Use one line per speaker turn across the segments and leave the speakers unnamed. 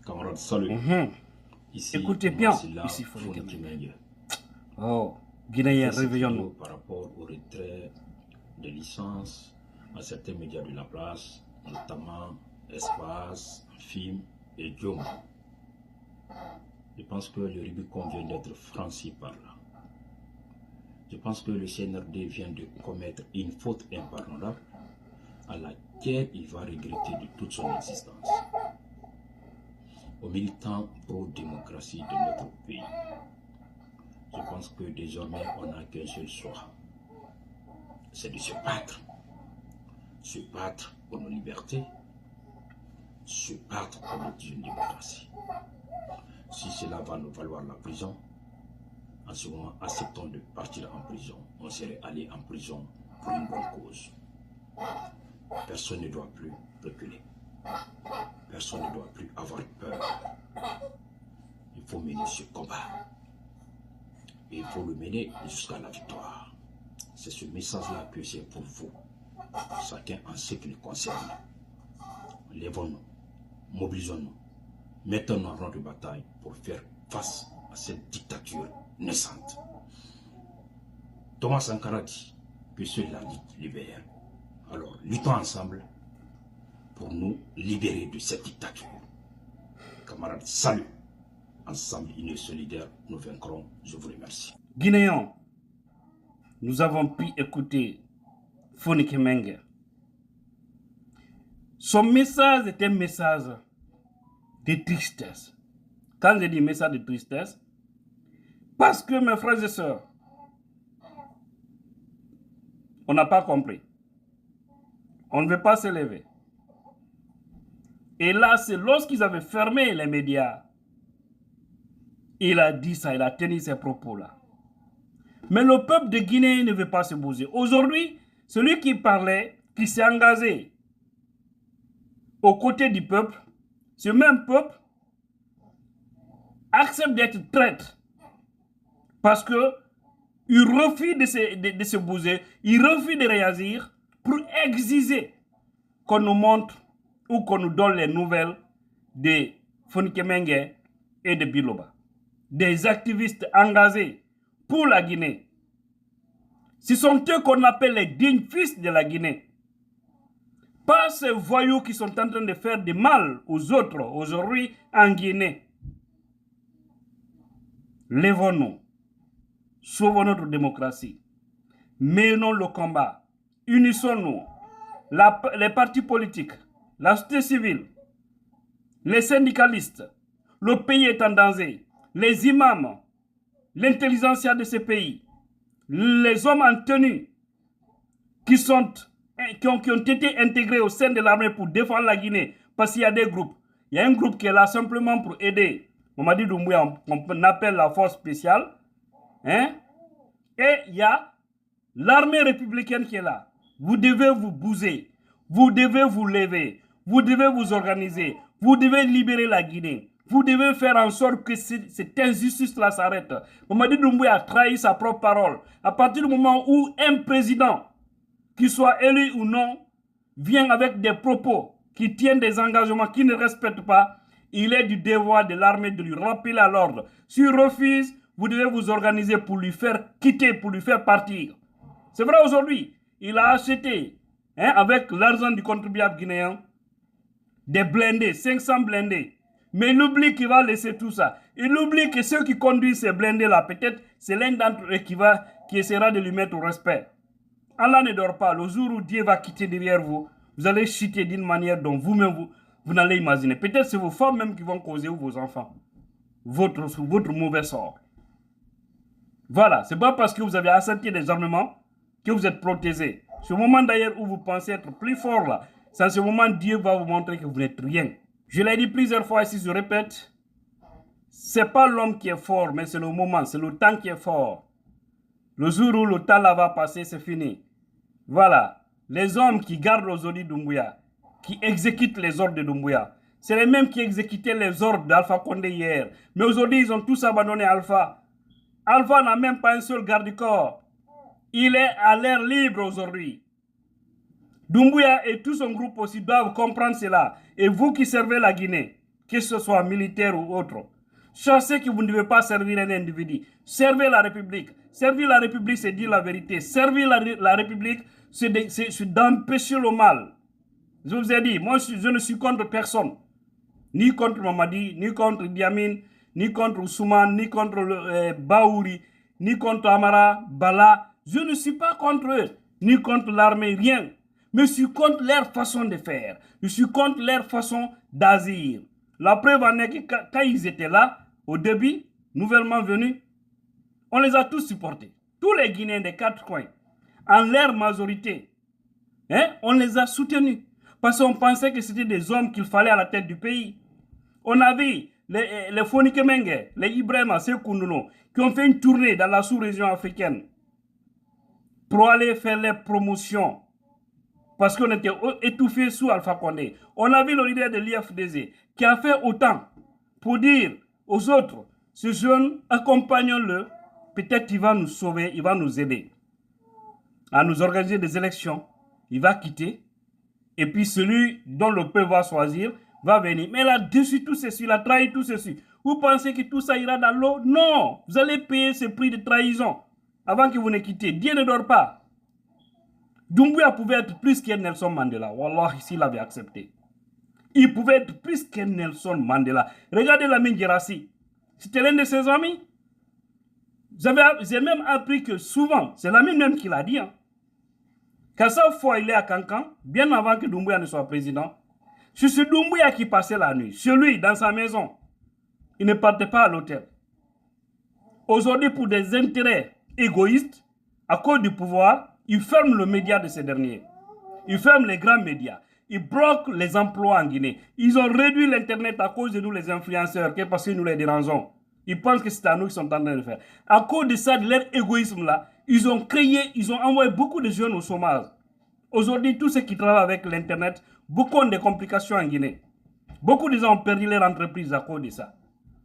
Camarades, salut. Ici,
Écoutez bien,
ici Fonik Mengue.
Oh, Guinéen, réveillons-nous.
Par rapport au retrait des licences à certains médias de la place, notamment Espace, Film et Diom. Je pense que le Rubicon vient d'être franchi par là. Je pense que le CNRD vient de commettre une faute impardonnable à laquelle il va regretter de toute son existence. Aux militants pro-démocratie de notre pays, je pense que désormais on n'a qu'un seul choix, c'est de se battre pour nos libertés, se battre pour notre jeune démocratie. Si cela va nous valoir la prison, en ce moment, acceptons de partir en prison. On serait allé en prison pour une bonne cause. Personne ne doit plus reculer. Personne ne doit plus avoir peur. Il faut mener ce combat. Et il faut le mener jusqu'à la victoire. C'est ce message-là que j'ai pour vous. Chacun en ce qui le concerne. Lèvons-nous, mobilisons-nous, mettons-nous en rang de bataille pour faire face à cette dictature naissante. Thomas Sankara dit que seule la lutte libère. Alors, luttons ensemble pour nous libérer de cette dictature. Camarades, salut. Ensemble, unis et solidaires, nous vaincrons. Je vous remercie.
Guinéens, nous avons pu écouter Fonik Mengue. Son message est un message de tristesse. Quand je dis message de tristesse, parce que mes frères et sœurs, on n'a pas compris. On ne veut pas se lever. Et là, c'est lorsqu'ils avaient fermé les médias, il a dit ça, il a tenu ces propos-là. Mais le peuple de Guinée ne veut pas se bouger. Aujourd'hui, celui qui parlait, qui s'est engagé aux côtés du peuple, ce même peuple accepte d'être traître. Parce que il refuse de se bouger, il refuse de réagir pour exiger qu'on nous montre ou qu'on nous donne les nouvelles de Fonik Mengue et de Biloba. Des activistes engagés pour la Guinée. Ce sont eux qu'on appelle les dignes fils de la Guinée. Pas ces voyous qui sont en train de faire du mal aux autres aujourd'hui en Guinée. Lèvons-nous. Sauvons notre démocratie. Menons le combat. Unissons-nous. Les partis politiques, la société civile, les syndicalistes. Le pays est en danger. Les imams, l'intelligentsia de ce pays, les hommes en tenue qui ont été intégrés au sein de l'armée pour défendre la Guinée. Parce qu'il y a des groupes. Il y a un groupe qui est là simplement pour aider. Mamadi Doumbouya, on appelle la force spéciale. Hein? Et il y a l'armée républicaine qui est là. Vous devez vous bouger. Vous devez vous lever. Vous devez vous organiser. Vous devez libérer la Guinée. Vous devez faire en sorte que cette injustice-là s'arrête. Mamadi Doumbouya a trahi sa propre parole. À partir du moment où un président, qu'il soit élu ou non, vient avec des propos qui tiennent des engagements qu'il ne respecte pas, il est du devoir de l'armée de lui rappeler à l'ordre. S'il refuse, vous devez vous organiser pour lui faire quitter, pour lui faire partir. C'est vrai aujourd'hui, il a acheté, avec l'argent du contribuable guinéen, des blindés, 500 blindés. Mais il oublie qu'il va laisser tout ça. Il oublie que ceux qui conduisent ces blindés-là, peut-être, c'est l'un d'entre eux qui essaiera de lui mettre au respect. Allah ne dort pas. Le jour où Dieu va quitter derrière vous, vous allez chuter d'une manière dont vous-même, vous n'allez imaginer. Peut-être c'est vos femmes même qui vont causer ou vos enfants. Votre mauvais sort. Voilà. C'est pas parce que vous avez assenti des armements que vous êtes protégés. C'est au moment d'ailleurs où vous pensez être plus fort là. C'est en ce moment Dieu va vous montrer que vous n'êtes rien. Je l'ai dit plusieurs fois ici, je répète. C'est pas l'homme qui est fort, mais c'est le moment, c'est le temps qui est fort. Le jour où le temps là va passer, c'est fini. Voilà. Les hommes qui gardent aujourd'hui Doumbouya, qui exécutent les ordres de Doumbouya, c'est les mêmes qui exécutaient les ordres d'Alpha Condé hier. Mais aujourd'hui, ils ont tous abandonné Alpha. Alpha n'a même pas un seul garde-corps. Il est à l'air libre aujourd'hui. Doumbouya et tout son groupe aussi doivent comprendre cela. Et vous qui servez la Guinée, que ce soit militaire ou autre. Sachez que vous ne devez pas servir un individu. Servez la République. Servir la République, c'est dire la vérité. Servir la République, c'est d'empêcher le mal. Je vous ai dit, moi je ne suis contre personne. Ni contre Mamadi, ni contre Diamine, ni contre Ousmane, ni contre Baouri, ni contre Amara, Bala. Je ne suis pas contre eux, ni contre l'armée, rien. Mais je suis contre leur façon de faire. Je suis contre leur façon d'agir. La preuve en est que quand ils étaient là, au début, nouvellement venus, on les a tous supportés. Tous les Guinéens des 4 coins, en leur majorité, on les a soutenus. Parce qu'on pensait que c'était des hommes qu'il fallait à la tête du pays. On a vu les Fonike Mengue, les Ibrahima Sekoununo, qui ont fait une tournée dans la sous-région africaine pour aller faire les promotions. Parce qu'on était étouffés sous Alpha Condé. On a vu le leader de l'IFDZ qui a fait autant pour dire aux autres, ce jeune, accompagnons-le, peut-être il va nous sauver, il va nous aider à nous organiser des élections. Il va quitter. Et puis celui dont le peuple va choisir va venir. Mais là, dessus tout ceci, il a trahi tout ceci. Vous pensez que tout ça ira dans l'eau? Non. Vous allez payer ce prix de trahison avant que vous ne quittez. Dieu ne dort pas. Doumbouya pouvait être plus que Nelson Mandela. Wallah, s'il avait accepté. Il pouvait être plus que Nelson Mandela. Regardez Lamine Guirassy. C'était l'un de ses amis. J'ai même appris que souvent, c'est Lamine même qui l'a dit. Qu'à chaque fois il est à Cancan, bien avant que Doumbouya ne soit président, c'est ce Doumbouya qui passait la nuit. Chez lui, dans sa maison. Il ne partait pas à l'hôtel. Aujourd'hui, pour des intérêts égoïstes, à cause du pouvoir, ils ferment le média de ces derniers. Ils ferment les grands médias. Ils bloquent les emplois en Guinée. Ils ont réduit l'Internet à cause de nous, les influenceurs, parce que nous les dérangeons. Ils pensent que c'est à nous qu'ils sont en train de le faire. À cause de ça, de leur égoïsme-là, ils ont envoyé beaucoup de jeunes au chômage. Aujourd'hui, tous ceux qui travaillent avec l'Internet, beaucoup ont des complications en Guinée. Beaucoup de gens ont perdu leur entreprise à cause de ça.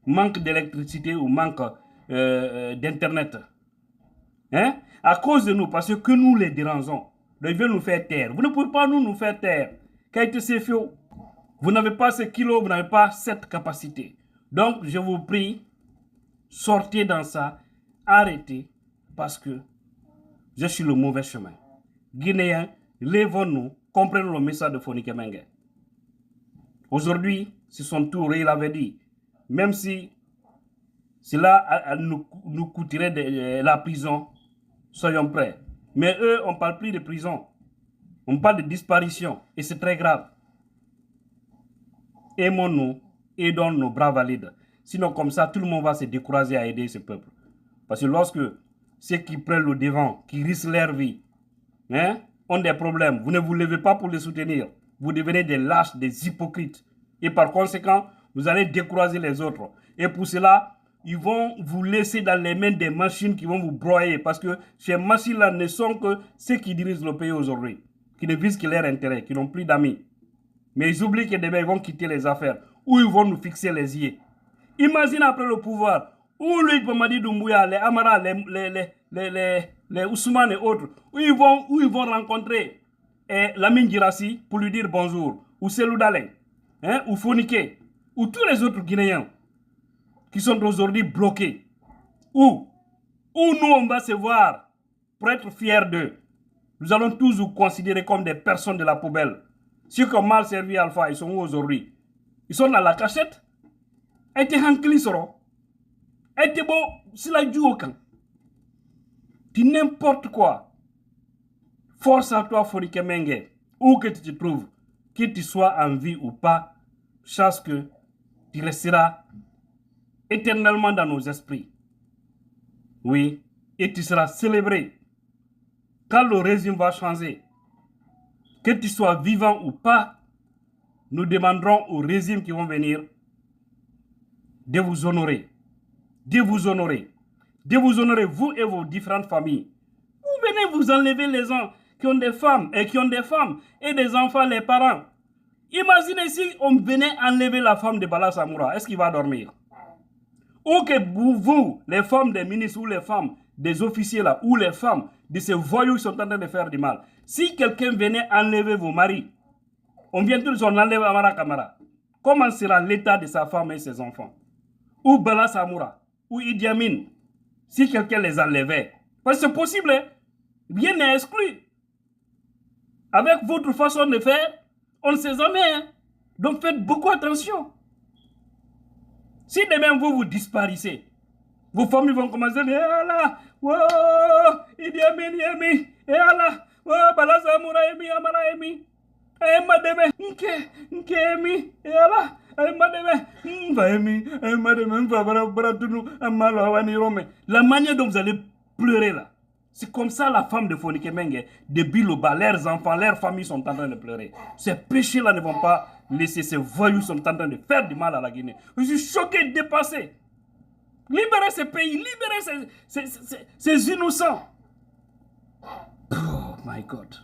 Manque d'électricité ou manque d'Internet. À cause de nous, parce que nous les dérangeons. Ils veulent nous faire taire. Vous ne pouvez pas nous faire taire. Vous n'avez pas ce kilo, vous n'avez pas cette capacité. Donc, je vous prie, sortez dans ça, arrêtez, parce que je suis le mauvais chemin. Guinéens, lèvons-nous, comprenons le message de Fonike Mengue. Aujourd'hui, c'est son tour, et il avait dit, même si cela nous coûterait de la prison, soyons prêts. Mais eux, on ne parle plus de prison. On parle de disparition. Et c'est très grave. Aimons-nous, aidons nos bras valides. Sinon, comme ça, tout le monde va se décourager à aider ce peuple. Parce que lorsque ceux qui prennent le devant, qui risquent leur vie, ont des problèmes, vous ne vous levez pas pour les soutenir. Vous devenez des lâches, des hypocrites. Et par conséquent, vous allez décourager les autres. Et pour cela, ils vont vous laisser dans les mains des machines qui vont vous broyer. Parce que ces machines-là ne sont que ceux qui dirigent le pays aujourd'hui. Qui ne visent que leur intérêt, qui n'ont plus d'amis. Mais ils oublient que demain, ils vont quitter les affaires. Ou ils vont nous fixer les yeux. Imagine après le pouvoir. Où lui, Mamadi Doumbouya, les Amara, les Ousmane et autres. Où ils vont rencontrer Lamine Guirassy pour lui dire bonjour. Ou Selou Daleng. Ou Fonike. Ou tous les autres Guinéens. Qui sont aujourd'hui bloqués. Où nous, on va se voir pour être fiers d'eux. Nous allons tous vous considérer comme des personnes de la poubelle. Ceux qui ont mal servi Alpha, ils sont où aujourd'hui? Ils sont dans la cachette. Ils étaient hankli soro. Ils étaient beau, c'est la du aucun. Tu n'importe quoi. Force à toi, Fonike Mengue. Où que tu te trouves, que tu sois en vie ou pas, sache que tu resteras éternellement dans nos esprits. Oui, et tu seras célébré. Quand le régime va changer, que tu sois vivant ou pas, nous demanderons au régime qui vont venir de vous honorer. De vous honorer. De vous honorer, vous et vos différentes familles. Vous venez vous enlever les gens qui ont des femmes et des enfants, les parents. Imaginez si on venait enlever la femme de Bala Samoura. Est-ce qu'il va dormir? Ou que vous, les femmes des ministres ou les femmes des officiers là, ou les femmes de ces voyous qui sont en train de faire du mal. Si quelqu'un venait enlever vos maris, on vient tous, on enlève Amara Kamara. comment sera l'état de sa femme et ses enfants? Ou Bala Samoura, ou Idi Amin, si quelqu'un les enlevait. Parce que c'est possible, hein? Rien n'est exclu. Avec votre façon de faire, on ne sait jamais. Hein? Donc faites beaucoup attention. Si demain vous disparaissez, vos familles vont commencer à dire, ah là, wow, Idi Amin, Yemi, et là, wow, Bala Samoura, Yemi, Amara, Yemi, et madame, Nke, Yemi, et là, la manière dont vous allez pleurer là, c'est comme ça la femme de Fonike Menge, de Biloba, leurs enfants, leurs familles sont en train de pleurer. Ces péchés-là ne vont pas laisser, ces voyous sont en train de faire du mal à la Guinée. Je suis choqué, dépassé. Libérez ces pays, libérez ces innocents. Oh my God.